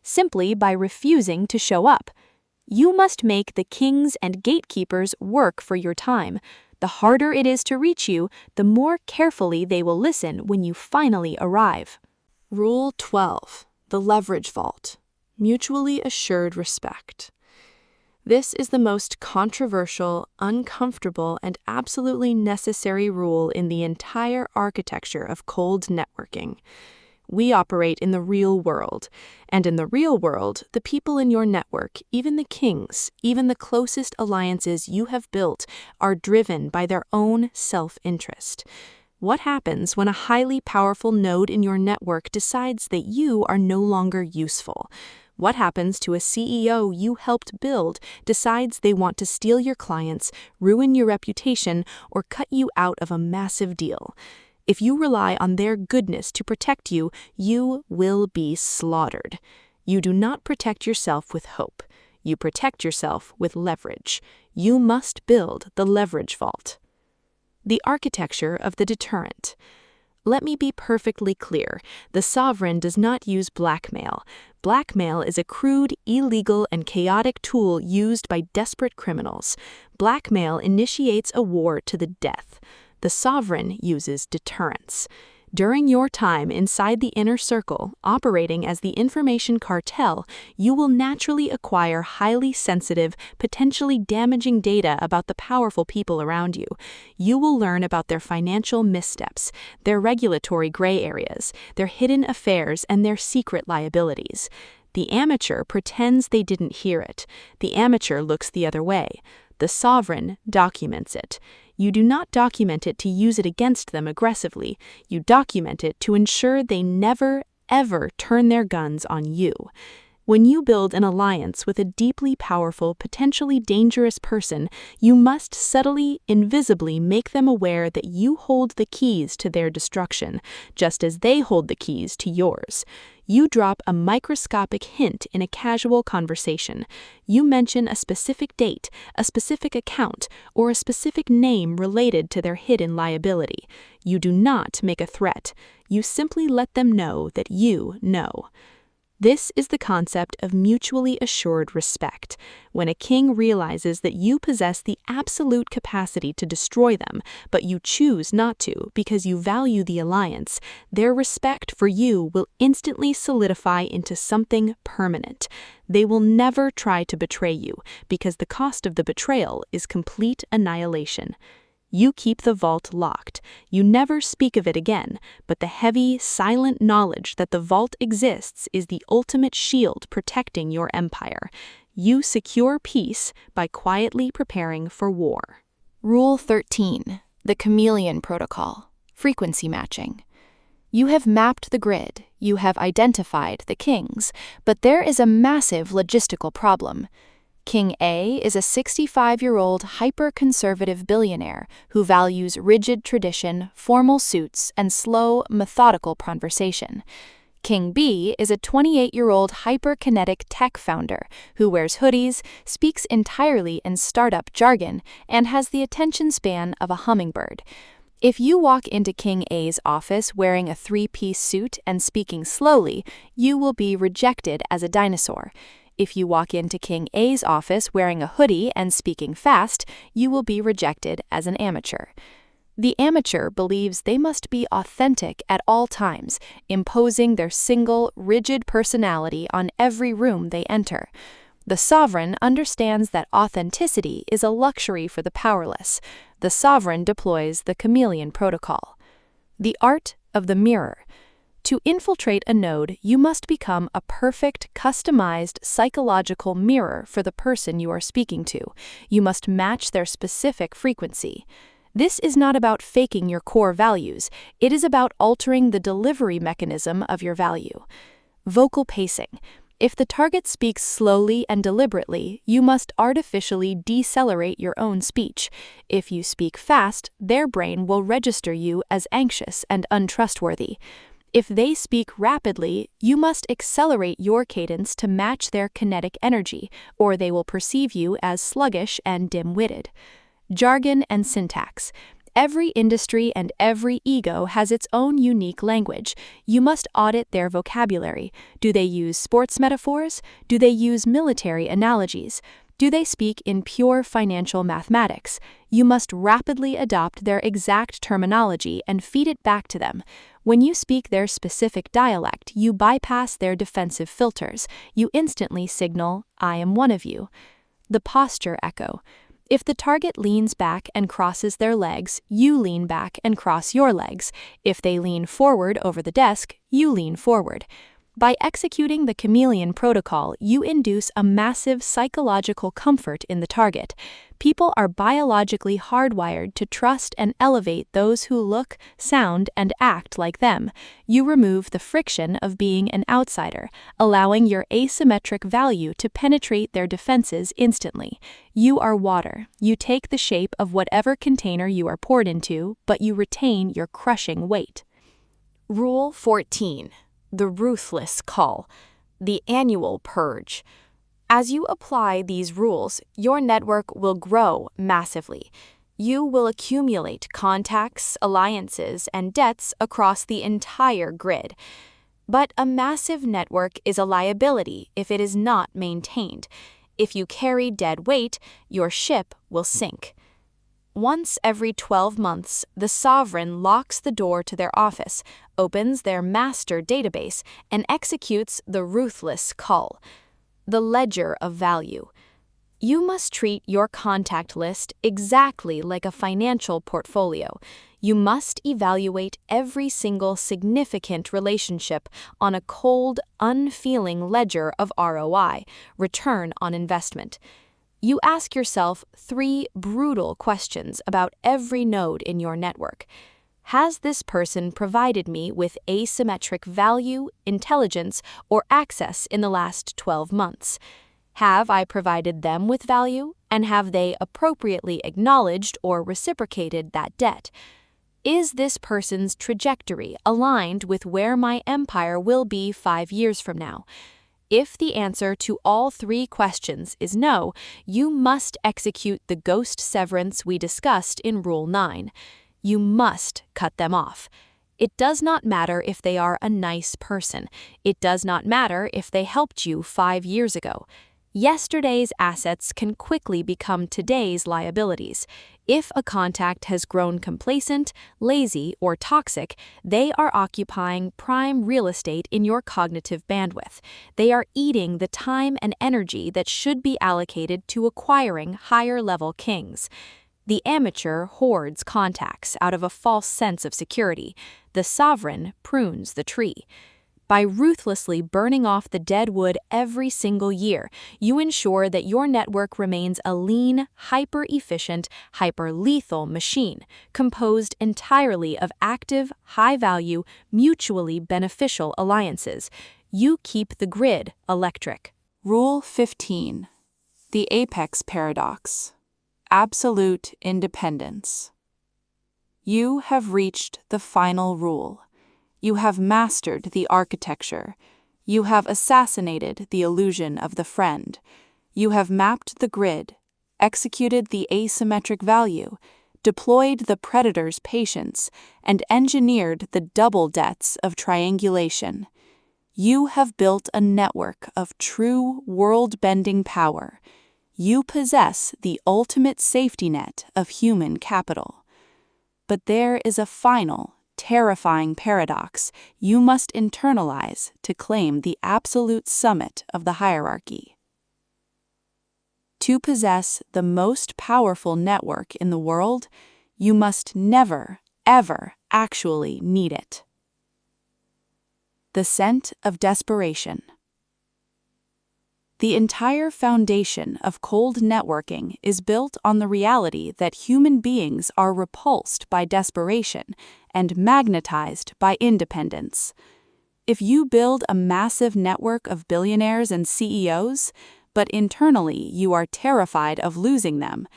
simply by refusing to show up. You must make the kings and gatekeepers work for your time. The harder it is to reach you, the more carefully they will listen when you finally arrive. Rule 12. The leverage vault. Mutually assured respect. This is the most controversial, uncomfortable, and absolutely necessary rule in the entire architecture of cold networking. We operate in the real world, and in the real world, the people in your network, even the kings, even the closest alliances you have built, are driven by their own self-interest. What happens when a highly powerful node in your network decides that you are no longer useful? What happens to a CEO you helped build decides they want to steal your clients, ruin your reputation, or cut you out of a massive deal? If you rely on their goodness to protect you, you will be slaughtered. You do not protect yourself with hope. You protect yourself with leverage. You must build the leverage vault. The architecture of the deterrent. Let me be perfectly clear. The sovereign does not use blackmail. Blackmail is a crude, illegal, and chaotic tool used by desperate criminals. Blackmail initiates a war to the death. The sovereign uses deterrence. During your time inside the inner circle, operating as the information cartel, you will naturally acquire highly sensitive, potentially damaging data about the powerful people around you. You will learn about their financial missteps, their regulatory gray areas, their hidden affairs, and their secret liabilities. The amateur pretends they didn't hear it. The amateur looks the other way. The sovereign documents it. You do not document it to use it against them aggressively. You document it to ensure they never, ever turn their guns on you. When you build an alliance with a deeply powerful, potentially dangerous person, you must subtly, invisibly make them aware that you hold the keys to their destruction, just as they hold the keys to yours. You drop a microscopic hint in a casual conversation. You mention a specific date, a specific account, or a specific name related to their hidden liability. You do not make a threat. You simply let them know that you know. This is the concept of mutually assured respect. When a king realizes that you possess the absolute capacity to destroy them, but you choose not to because you value the alliance, their respect for you will instantly solidify into something permanent. They will never try to betray you because the cost of the betrayal is complete annihilation. You keep the vault locked. You never speak of it again, but the heavy, silent knowledge that the vault exists is the ultimate shield protecting your empire. You secure peace by quietly preparing for war. Rule 13. The chameleon protocol. Frequency matching. You have mapped the grid, you have identified the kings, but there is a massive logistical problem. King A is a 65-year-old hyper-conservative billionaire who values rigid tradition, formal suits, and slow, methodical conversation. King B is a 28-year-old hyperkinetic tech founder who wears hoodies, speaks entirely in startup jargon, and has the attention span of a hummingbird. If you walk into King A's office wearing a three-piece suit and speaking slowly, you will be rejected as a dinosaur. If you walk into King A's office wearing a hoodie and speaking fast, you will be rejected as an amateur. The amateur believes they must be authentic at all times, imposing their single, rigid personality on every room they enter. The sovereign understands that authenticity is a luxury for the powerless. The sovereign deploys the chameleon protocol. The art of the mirror. To infiltrate a node, you must become a perfect, customized psychological mirror for the person you are speaking to. You must match their specific frequency. This is not about faking your core values. It is about altering the delivery mechanism of your value. Vocal pacing. If the target speaks slowly and deliberately, you must artificially decelerate your own speech. If you speak fast, their brain will register you as anxious and untrustworthy. If they speak rapidly, you must accelerate your cadence to match their kinetic energy, or they will perceive you as sluggish and dim-witted. Jargon and syntax. Every industry and every ego has its own unique language. You must audit their vocabulary. Do they use sports metaphors? Do they use military analogies? Do they speak in pure financial mathematics? You must rapidly adopt their exact terminology and feed it back to them. When you speak their specific dialect, you bypass their defensive filters. You instantly signal, "I am one of you." The posture echo. If the target leans back and crosses their legs, you lean back and cross your legs. If they lean forward over the desk, you lean forward. By executing the chameleon protocol, you induce a massive psychological comfort in the target. People are biologically hardwired to trust and elevate those who look, sound, and act like them. You remove the friction of being an outsider, allowing your asymmetric value to penetrate their defenses instantly. You are water. You take the shape of whatever container you are poured into, but you retain your crushing weight. Rule 14. The ruthless call. The annual purge. As you apply these rules, your network will grow massively. You will accumulate contacts, alliances, and debts across the entire grid. But a massive network is a liability if it is not maintained. If you carry dead weight, your ship will sink. Once every 12 months, the sovereign locks the door to their office, opens their master database, and executes the ruthless cull. The ledger of value. You must treat your contact list exactly like a financial portfolio. You must evaluate every single significant relationship on a cold, unfeeling ledger of ROI, return on investment. You ask yourself 3 brutal questions about every node in your network. Has this person provided me with asymmetric value, intelligence, or access in the last 12 months? Have I provided them with value, and have they appropriately acknowledged or reciprocated that debt? Is this person's trajectory aligned with where my empire will be 5 years from now? If the answer to all 3 questions is no, you must execute the ghost severance we discussed in Rule 9. You must cut them off. It does not matter if they are a nice person. It does not matter if they helped you 5 years ago. Yesterday's assets can quickly become today's liabilities. If a contact has grown complacent, lazy, or toxic, they are occupying prime real estate in your cognitive bandwidth. They are eating the time and energy that should be allocated to acquiring higher-level kings. The amateur hoards contacts out of a false sense of security. The sovereign prunes the tree. By ruthlessly burning off the dead wood every single year, you ensure that your network remains a lean, hyper-efficient, hyper-lethal machine, composed entirely of active, high-value, mutually beneficial alliances. You keep the grid electric. Rule 15. The Apex Paradox. Absolute independence. You have reached the final rule. You have mastered the architecture. You have assassinated the illusion of the friend. You have mapped the grid, executed the asymmetric value, deployed the predator's patience, and engineered the double debts of triangulation. You have built a network of true world-bending power. You possess the ultimate safety net of human capital. But there is a final, terrifying paradox you must internalize to claim the absolute summit of the hierarchy. To possess the most powerful network in the world, you must never, ever actually need it. The scent of desperation. The entire foundation of cold networking is built on the reality that human beings are repulsed by desperation and magnetized by independence. If you build a massive network of billionaires and CEOs, but internally you are terrified of losing them,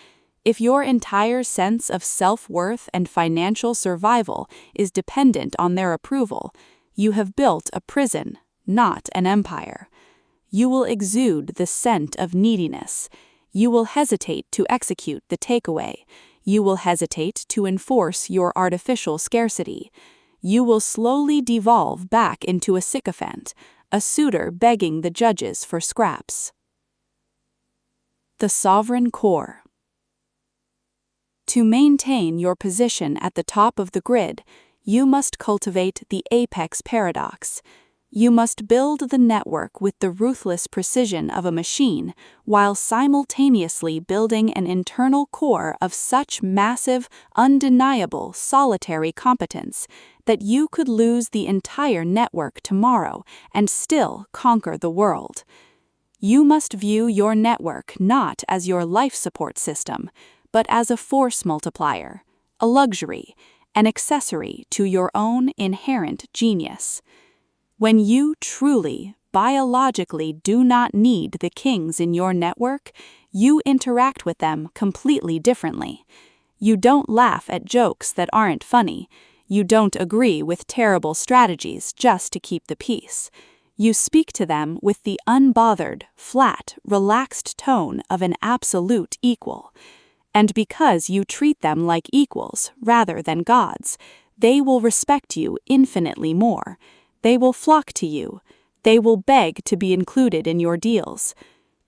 if your entire sense of self-worth and financial survival is dependent on their approval, you have built a prison, not an empire. You will exude the scent of neediness. You will hesitate to execute the takeaway. You will hesitate to enforce your artificial scarcity. You will slowly devolve back into a sycophant, a suitor begging the judges for scraps. The sovereign core. To maintain your position at the top of the grid, you must cultivate the apex paradox. You must build the network with the ruthless precision of a machine, while simultaneously building an internal core of such massive, undeniable, solitary competence that you could lose the entire network tomorrow and still conquer the world. You must view your network not as your life support system, but as a force multiplier, a luxury, an accessory to your own inherent genius. When you truly, biologically do not need the kings in your network, you interact with them completely differently. You don't laugh at jokes that aren't funny. You don't agree with terrible strategies just to keep the peace. You speak to them with the unbothered, flat, relaxed tone of an absolute equal. And because you treat them like equals rather than gods, they will respect you infinitely more. They will flock to you. They will beg to be included in your deals.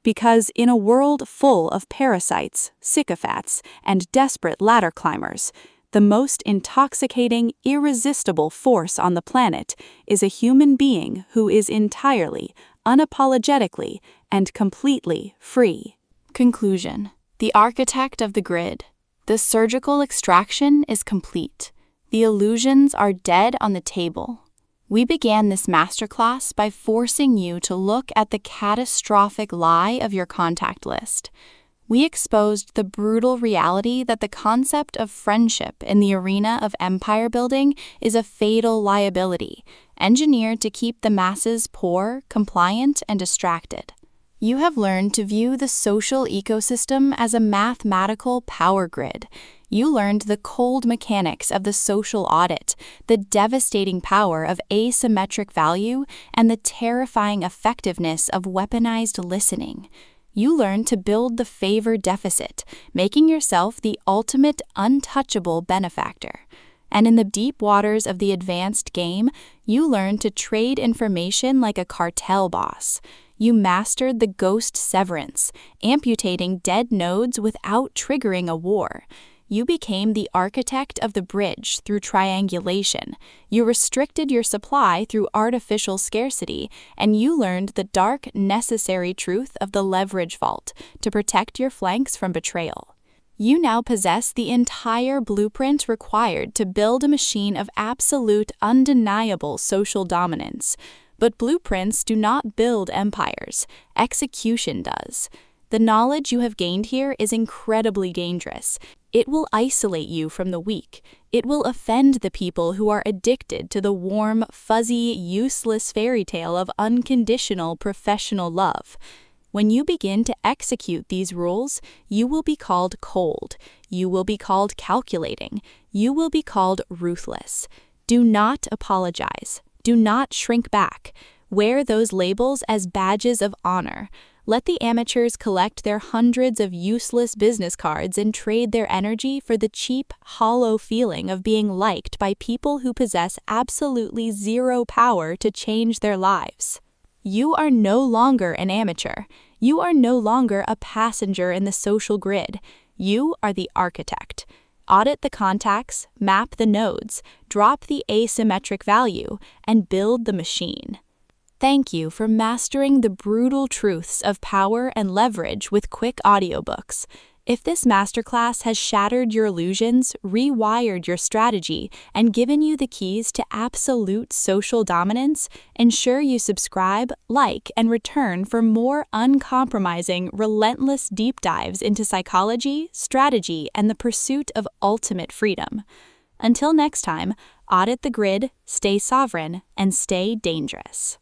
Because in a world full of parasites, sycophants, and desperate ladder climbers, the most intoxicating, irresistible force on the planet is a human being who is entirely, unapologetically, and completely free. Conclusion. The architect of the grid. The surgical extraction is complete. The illusions are dead on the table. We began this masterclass by forcing you to look at the catastrophic lie of your contact list. We exposed the brutal reality that the concept of friendship in the arena of empire building is a fatal liability, engineered to keep the masses poor, compliant, and distracted. You have learned to view the social ecosystem as a mathematical power grid. You learned the cold mechanics of the social audit, the devastating power of asymmetric value, and the terrifying effectiveness of weaponized listening. You learned to build the favor deficit, making yourself the ultimate untouchable benefactor. And in the deep waters of the advanced game, you learned to trade information like a cartel boss. You mastered the ghost severance, amputating dead nodes without triggering a war. You became the architect of the bridge through triangulation. You restricted your supply through artificial scarcity, and you learned the dark, necessary truth of the leverage vault to protect your flanks from betrayal. You now possess the entire blueprint required to build a machine of absolute, undeniable social dominance. But blueprints do not build empires. Execution does. The knowledge you have gained here is incredibly dangerous. It will isolate you from the weak. It will offend the people who are addicted to the warm, fuzzy, useless fairy tale of unconditional professional love. When you begin to execute these rules, you will be called cold. You will be called calculating. You will be called ruthless. Do not apologize. Do not shrink back. Wear those labels as badges of honor. Let the amateurs collect their hundreds of useless business cards and trade their energy for the cheap, hollow feeling of being liked by people who possess absolutely zero power to change their lives. You are no longer an amateur. You are no longer a passenger in the social grid. You are the architect. Audit the contacts, map the nodes, drop the asymmetric value, and build the machine. Thank you for mastering the brutal truths of power and leverage with quick audiobooks. If this masterclass has shattered your illusions, rewired your strategy, and given you the keys to absolute social dominance, ensure you subscribe, like, and return for more uncompromising, relentless deep dives into psychology, strategy, and the pursuit of ultimate freedom. Until next time, audit the grid, stay sovereign, and stay dangerous.